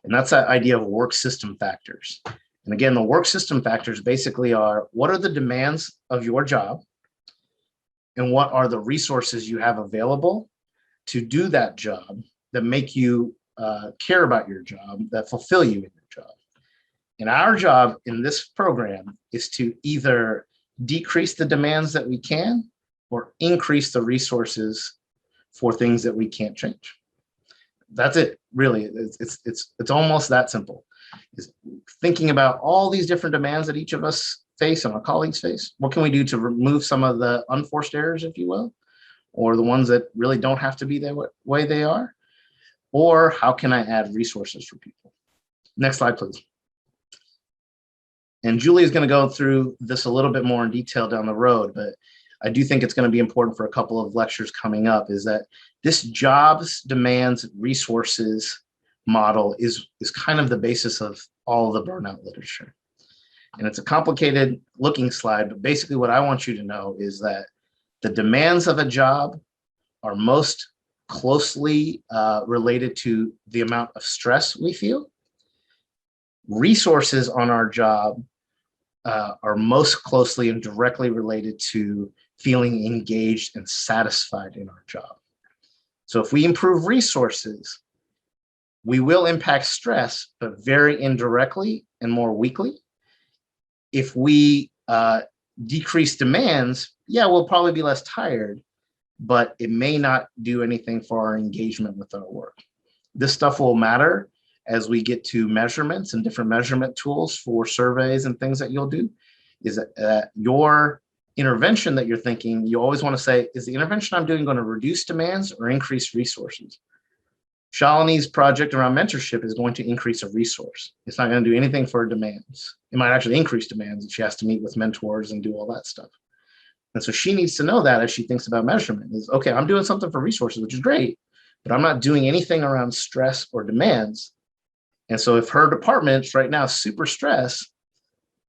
And that's that idea of work system factors. And again, the work system factors basically are, what are the demands of your job? And what are the resources you have available to do that job that make you care about your job, that fulfill you in your job? And our job in this program is to either decrease the demands that we can or increase the resources for things that we can't change. That's it, really. It's almost that simple. Is thinking about all these different demands that each of us face and our colleagues face. What can we do to remove some of the unforced errors, if you will, or the ones that really don't have to be the way they are? Or how can I add resources for people? Next slide, please. And Julie is going to go through this a little bit more in detail down the road, but I do think it's going to be important for a couple of lectures coming up, is that this jobs, demands, resources model is kind of the basis of all of the burnout literature. And it's a complicated looking slide, but basically what I want you to know is that the demands of a job are most closely related to the amount of stress we feel. Resources on our job are most closely and directly related to feeling engaged and satisfied in our job. So if we improve resources, we will impact stress, but very indirectly and more weakly. If we decrease demands, yeah, we'll probably be less tired, but it may not do anything for our engagement with our work. This stuff will matter as we get to measurements and different measurement tools for surveys and things that you'll do. Is that your intervention that you're thinking, you always want to say, is the intervention I'm doing going to reduce demands or increase resources? Shalini's project around mentorship is going to increase a resource. It's not going to do anything for demands. It might actually increase demands if she has to meet with mentors and do all that stuff. And so she needs to know that as she thinks about measurement is, okay, I'm doing something for resources, which is great, but I'm not doing anything around stress or demands. And so if her department's right now super stressed,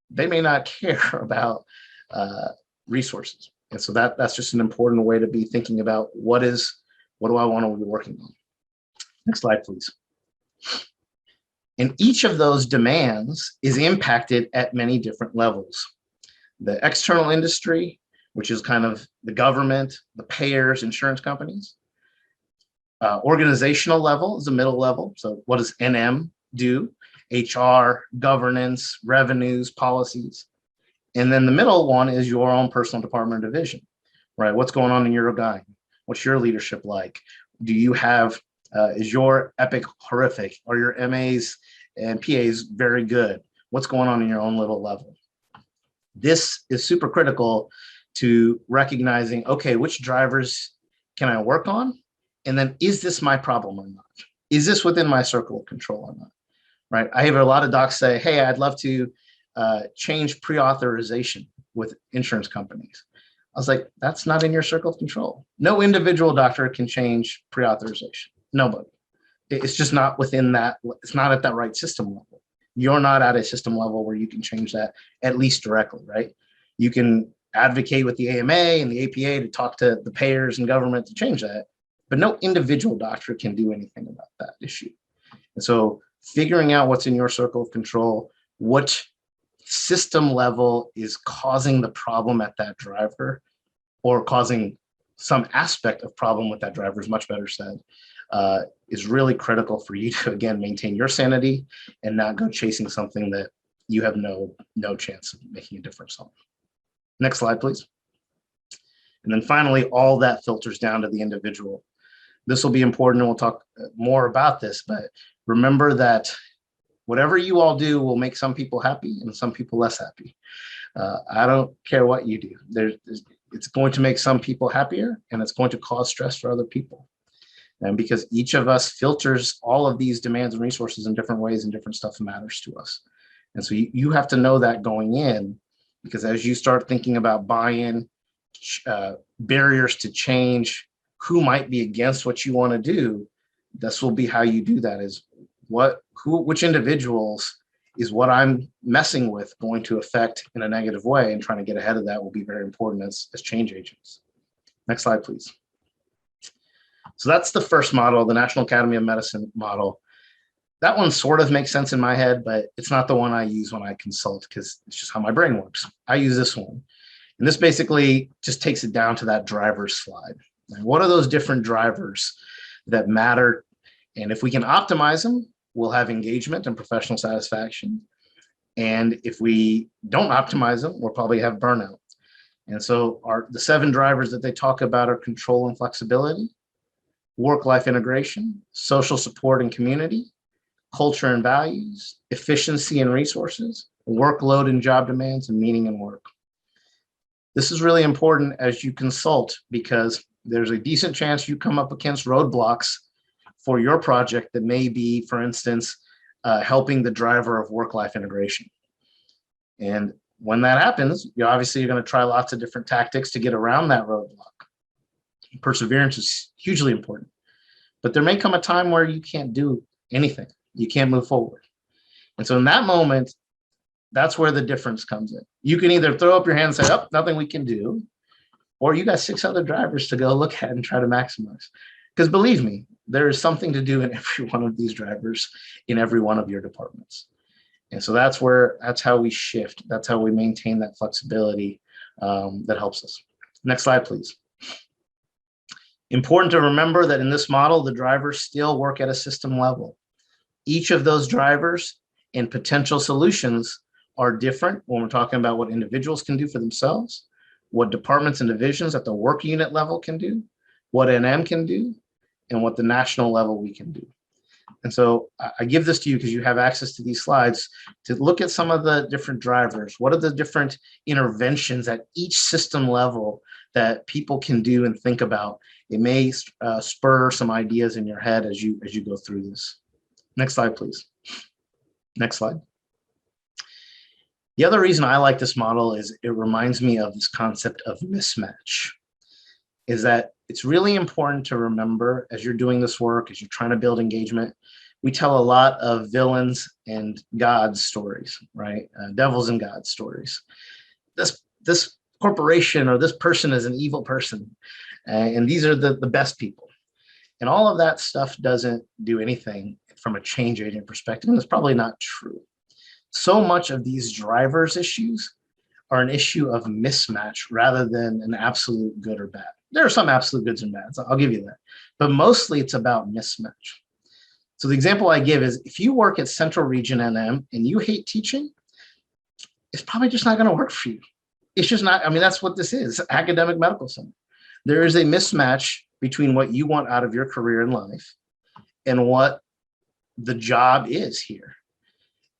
they may not care about resources. And so that's just an important way to be thinking about what do I want to be working on? Next slide, please. And each of those demands is impacted at many different levels. The external industry, which is kind of the government, the payers, insurance companies. Organizational level is the middle level. So what does NM do? HR, governance, revenues, policies. And then the middle one is your own personal department or division, right? What's going on in your guide? What's your leadership like? Do you have, is your EPIC horrific? Are your MAs and PAs very good? What's going on in your own little level? This is super critical to recognizing, okay, which drivers can I work on? And then, is this my problem or not? Is this within my circle of control or not? Right? I hear a lot of docs say, hey, I'd love to change pre-authorization with insurance companies. I was like, that's not in your circle of control. No individual doctor can change pre-authorization. Nobody. It's just not within that. It's not at that right system level. You're not at a system level where you can change that, at least directly, right? You can advocate with the AMA and the APA to talk to the payers and government to change that, but no individual doctor can do anything about that issue. And so figuring out what's in your circle of control, what system level is causing the problem at that driver, or causing some aspect of problem with that driver, is much better said, is really critical for you to, again, maintain your sanity and not go chasing something that you have no chance of making a difference on. Next slide, please. And then finally, all that filters down to the individual. This will be important, and we'll talk more about this, but remember that whatever you all do will make some people happy and some people less happy. I don't care what you do. It's going to make some people happier, and it's going to cause stress for other people. And because each of us filters all of these demands and resources in different ways, and different stuff matters to us. And so you have to know that going in, because as you start thinking about buy-in, barriers to change, who might be against what you want to do, this will be how you do that, is which individuals is what I'm messing with going to affect in a negative way, and trying to get ahead of that will be very important as change agents. Next slide, please. So that's the first model, the National Academy of Medicine model. That one sort of makes sense in my head, but it's not the one I use when I consult, because it's just how my brain works. I use this one. And this basically just takes it down to that driver slide. And what are those different drivers that matter? And if we can optimize them, we'll have engagement and professional satisfaction. And if we don't optimize them, we'll probably have burnout. And so the 7 drivers that they talk about are control and flexibility, work-life integration, social support and community, culture and values, efficiency and resources, workload and job demands, and meaning in work. This is really important as you consult, because there's a decent chance you come up against roadblocks for your project that may be, for instance, helping the driver of work-life integration. And when that happens, you're going to try lots of different tactics to get around that roadblock. Perseverance is hugely important, but there may come a time where you can't do anything. You can't move forward. And so in that moment, that's where the difference comes in. You can either throw up your hand and say, oh, nothing we can do, or you got 6 other drivers to go look at and try to maximize. Because believe me, there is something to do in every one of these drivers in every one of your departments. And so that's how we shift. That's how we maintain that flexibility that helps us. Next slide, please. Important to remember that in this model, the drivers still work at a system level. Each of those drivers and potential solutions are different when we're talking about what individuals can do for themselves, what departments and divisions at the work unit level can do, what NM can do, and what the national level we can do. And so I give this to you because you have access to these slides to look at some of the different drivers. What are the different interventions at each system level that people can do and think about? It may spur some ideas in your head as you go through this. Next slide, please. Next slide. The other reason I like this model is it reminds me of this concept of mismatch. Is that it's really important to remember as you're doing this work, as you're trying to build engagement, we tell a lot of villains and gods stories, right? Devils and gods stories. This corporation or this person is an evil person, and these are the best people. And all of that stuff doesn't do anything from a change agent perspective, and it's probably not true. So much of these drivers issues are an issue of mismatch rather than an absolute good or bad. There are some absolute goods and bads, I'll give you that. But mostly it's about mismatch. So the example I give is if you work at Central Region NM and you hate teaching, it's probably just not going to work for you. It's just not, I mean, that's what this is, academic medical center. There is a mismatch between what you want out of your career in life and what the job is here.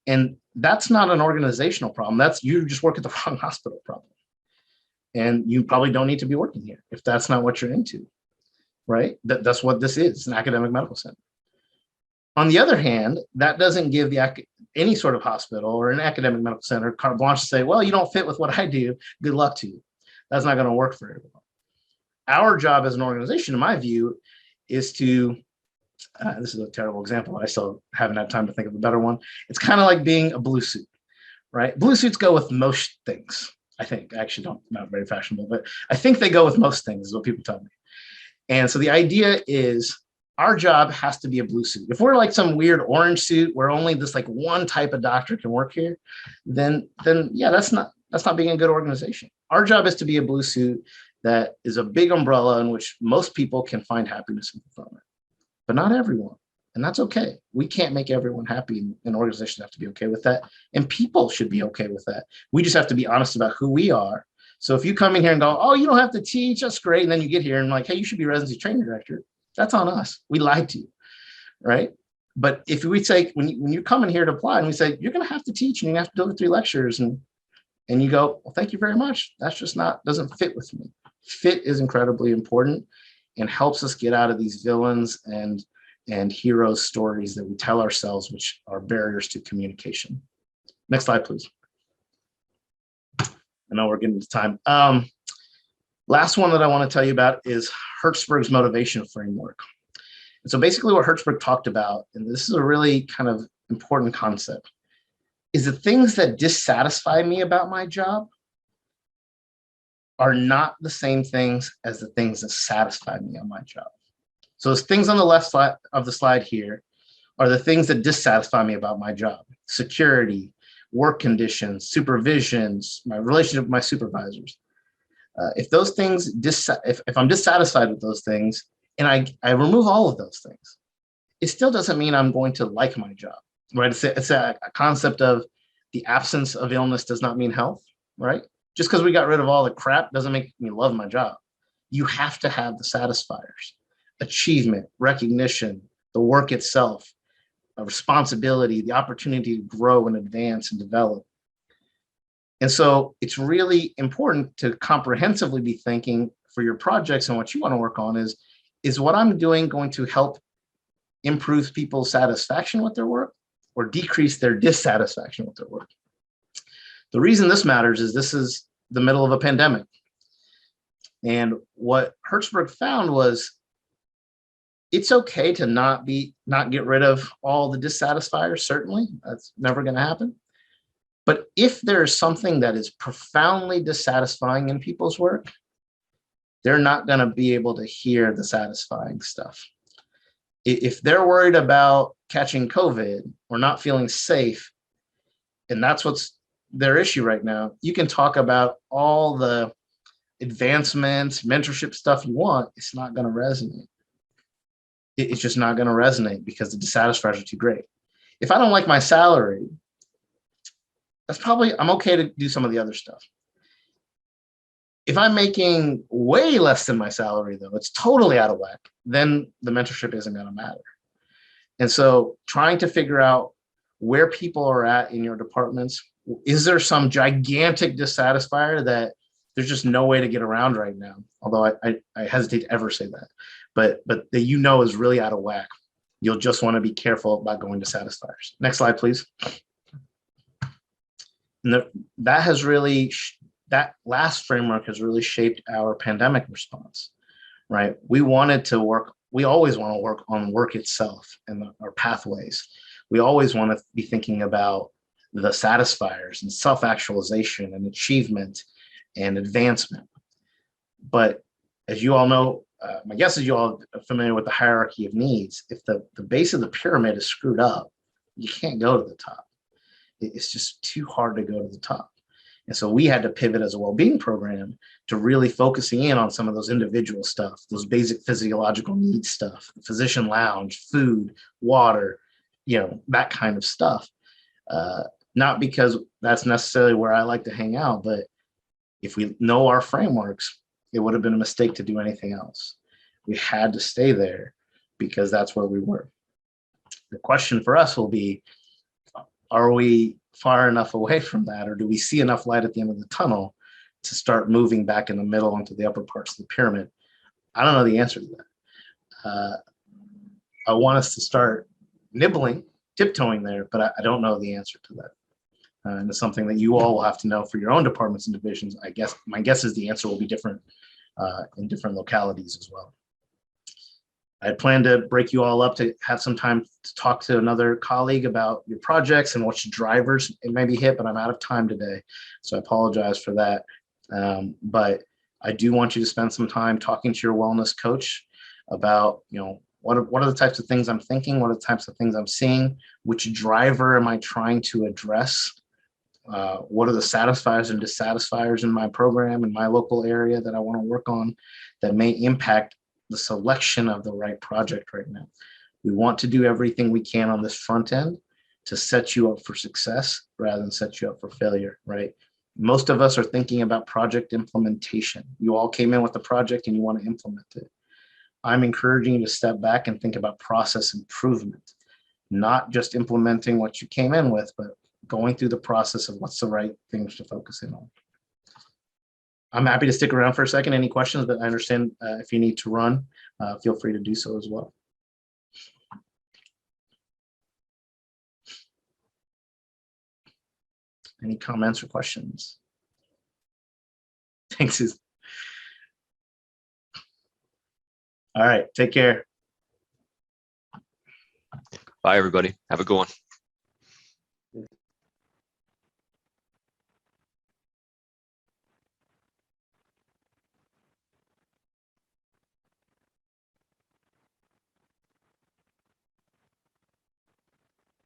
And that's not an organizational problem. That's you just work at the wrong hospital problem. And you probably don't need to be working here if that's not what you're into, right? That's what this is, an academic medical center. On the other hand, that doesn't give any sort of hospital or an academic medical center carte blanche to say, well, you don't fit with what I do. Good luck to you. That's not going to work for everyone. Our job as an organization, in my view, is to, this is a terrible example, but I still haven't had time to think of a better one. It's kind of like being a blue suit, right? Blue suits go with most things. I think, I actually don't, not very fashionable, but I think they go with most things is what people tell me. And so the idea is our job has to be a blue suit. If we're like some weird orange suit where only this like one type of doctor can work here, then yeah, that's not being a good organization. Our job is to be a blue suit that is a big umbrella in which most people can find happiness and fulfillment, but not everyone. And that's okay. We can't make everyone happy, and organizations have to be okay with that. And people should be okay with that. We just have to be honest about who we are. So if you come in here and go, oh, you don't have to teach, that's great. And then you get here and like, hey, you should be residency training director. That's on us. We lied to you, right? But if we say, when you come in here to apply and we say, you're going to have to teach and you have to deliver 3 lectures and you go, well, thank you very much. That's just doesn't fit with me. Fit is incredibly important and helps us get out of these villains and heroes stories that we tell ourselves, which are barriers to communication. Next slide, please. I know we're getting to time. Last one that I want to tell you about is Hertzberg's motivation framework. And so basically what Hertzberg talked about, and this is a really kind of important concept, is the things that dissatisfy me about my job are not the same things as the things that satisfy me on my job. So those things on the left side of the slide here are the things that dissatisfy me about my job: security, work conditions, supervisions, my relationship with my supervisors. If those things, if I'm dissatisfied with those things and I remove all of those things, it still doesn't mean I'm going to like my job, right? It's a concept of the absence of illness does not mean health, right? Just because we got rid of all the crap doesn't make me love my job. You have to have the satisfiers: achievement, recognition, the work itself, a responsibility, the opportunity to grow and advance and develop. And so it's really important to comprehensively be thinking for your projects and what you want to work on is what I'm doing going to help improve people's satisfaction with their work or decrease their dissatisfaction with their work? The reason this matters is this is the middle of a pandemic. And what Hertzberg found was it's okay to not get rid of all the dissatisfiers. Certainly, that's never going to happen. But if there is something that is profoundly dissatisfying in people's work, they're not going to be able to hear the satisfying stuff. If they're worried about catching COVID or not feeling safe, and that's what's their issue right now, you can talk about all the advancements, mentorship stuff you want, it's not going to resonate. It's just not going to resonate because the dissatisfiers are too great. If I don't like my salary, I'm okay to do some of the other stuff. If I'm making way less than my salary, though, it's totally out of whack, then the mentorship isn't going to matter. And so trying to figure out where people are at in your departments, is there some gigantic dissatisfier that there's just no way to get around right now? Although I hesitate to ever say that, but that is really out of whack. You'll just want to be careful about going to satisfiers. Next slide, please. And that last framework has really shaped our pandemic response, right? We always want to work on work itself and our pathways. We always want to be thinking about the satisfiers and self-actualization and achievement and advancement. But as you all know, my guess is you all are familiar with the hierarchy of needs. If the base of the pyramid is screwed up, you can't go to the top. It's just too hard to go to the top. And so we had to pivot as a well-being program to really focusing in on some of those individual stuff, those basic physiological needs stuff, physician lounge, food, water, that kind of stuff. Not because that's necessarily where I like to hang out, but if we know our frameworks, it would have been a mistake to do anything else. We had to stay there because that's where we were. The question for us will be, are we far enough away from that, or do we see enough light at the end of the tunnel to start moving back in the middle into the upper parts of the pyramid? I don't know the answer to that. I want us to start nibbling, tiptoeing there, but I don't know the answer to that. And it's something that you all will have to know for your own departments and divisions. I guess my guess is the answer will be different in different localities as well. I planned to break you all up to have some time to talk to another colleague about your projects and which drivers it may be hit, but I'm out of time today, so I apologize for that. But I do want you to spend some time talking to your wellness coach about, what are the types of things I'm thinking, what are the types of things I'm seeing, which driver am I trying to address, what are the satisfiers and dissatisfiers in my program, in my local area that I want to work on that may impact the selection of the right project right now. We want to do everything we can on this front end to set you up for success rather than set you up for failure, right? Most of us are thinking about project implementation. You all came in with a project and you want to implement it. I'm encouraging you to step back and think about process improvement, not just implementing what you came in with, but going through the process of what's the right things to focus in on. I'm happy to stick around for a second. Any questions? But I understand if you need to run, feel free to do so as well. Any comments or questions? Thanks, Susan. All right, take care. Bye, everybody. Have a good one.